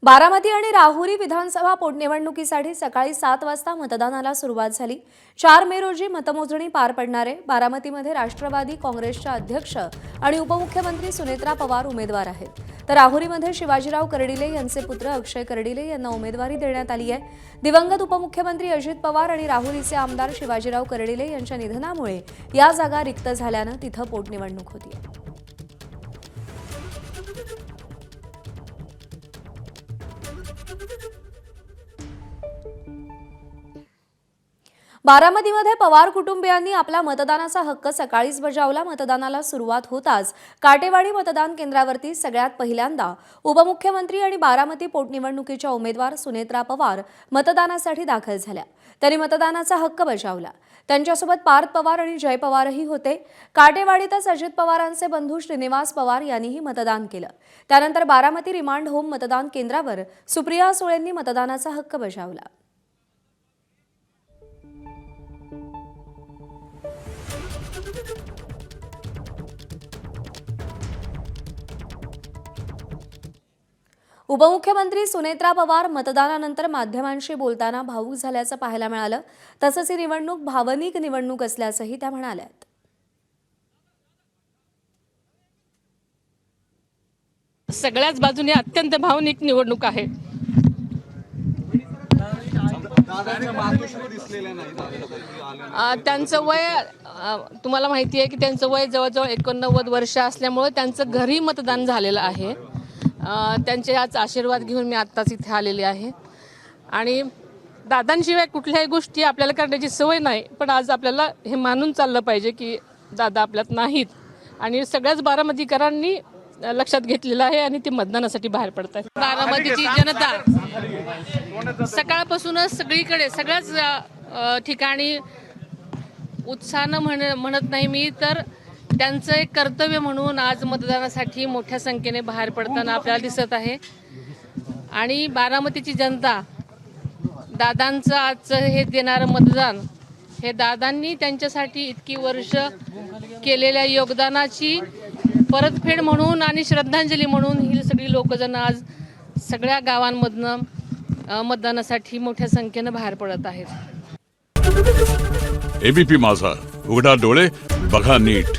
बारामती आणि राहुरी विधानसभा पोटनिवडणुकीसाठी सकाळी 7 वाजता मतदानाला सुरुवात झाली। 4 मे रोजी मतमोजणी पार पडणार आहे। बारामतीमध्ये राष्ट्रवादी काँग्रेसच्या अध्यक्ष आणि उपमुख्यमंत्री सुनेत्रा पवार उमेदवार आहेत, तर राहुरीमध्ये शिवाजीराव कर्डिले यांचे पुत्र अक्षय कर्डिले यांना उमेदवारी देण्यात आली आहे। दिवंगत उपमुख्यमंत्री अजित पवार आणि राहुरीचे आमदार शिवाजीराव कर्डिले यांच्या निधनामुळे या जागा रिक्त झाल्याने तिथे पोटनिवडणूक होती। बारामतीमध्ये पवार कुटुंबियांनी आपला मतदानाचा हक्क सकाळीच बजावला। मतदानाला सुरुवात होताच काटेवाडी मतदान केंद्रावरती सगळ्यात पहिल्यांदा उपमुख्यमंत्री आणि बारामती पोटनिवडणुकीच्या उमेदवार सुनेत्रा पवार मतदानासाठी दाखल झाल्या। त्यांनी मतदानाचा हक्क बजावला। त्यांच्यासोबत पार्थ पवार आणि जय पवारही होते। काटेवाडीतच अजित पवारांचे बंधू श्रीनिवास पवार यांनीही मतदान केलं। त्यानंतर बारामती रिमांड होम मतदान केंद्रावर सुप्रिया सुळेंनी मतदानाचा हक्क बजावला। उपमुख्यमंत्री सुनेत्रा पवार मतदानानंतर माध्यमांशी बोलताना भावूक झाल्याचं पाहायला मिळालं। तसंच ही निवडणूक भावनिक निवडणूक असल्याचंही त्या म्हणाल्या। सगळ्याच बाजूने अत्यंत भावनिक निवडणूक आहे। त्यांचं वय तुम्हाला माहिती आहे की त्यांचं वय जवळजवळ 89 वर्ष असल्यामुळे त्यांचं घरी मतदान झालेलं आहे। त्यांचे आज आशीर्वाद घेऊन मी आत्ताच इथे आलेले आहे आणि दादांशिवाय कुठल्याही गोष्टी आपल्याला करण्याची सवय नाही, पण आज आपल्याला हे मानून चाललं पाहिजे की दादा आपल्यात नाहीत आणि सगळ्याच बारामतीकरांनी लक्षात घेतलेलं आहे आणि ते मतदानासाठी बाहेर पडतात। बारामतीची जनता सकाळपासूनच सगळीकडे सगळ्याच ठिकाणी उत्साहानं म्हणत नाही मी तर त्यांचं एक कर्तव्य म्हणून आज मतदानासाठी मोठ्या संख्येने बाहेर पडताना आपल्याला दिसत आहे। आणि बारामतीची जनता दादांचं आजचं हे देणारं मतदान हे दादांनी त्यांच्यासाठी इतकी वर्ष केलेल्या योगदानाची परतफेड म्हणून आणि श्रद्धांजली म्हणून ही सगळी लोकजन आज सगळ्या गावांमधनं मतदानासाठी मोठ्या संख्येने बाहेर पडत आहेत। एबीपी माझा, उघडा डोळे बघा नीट।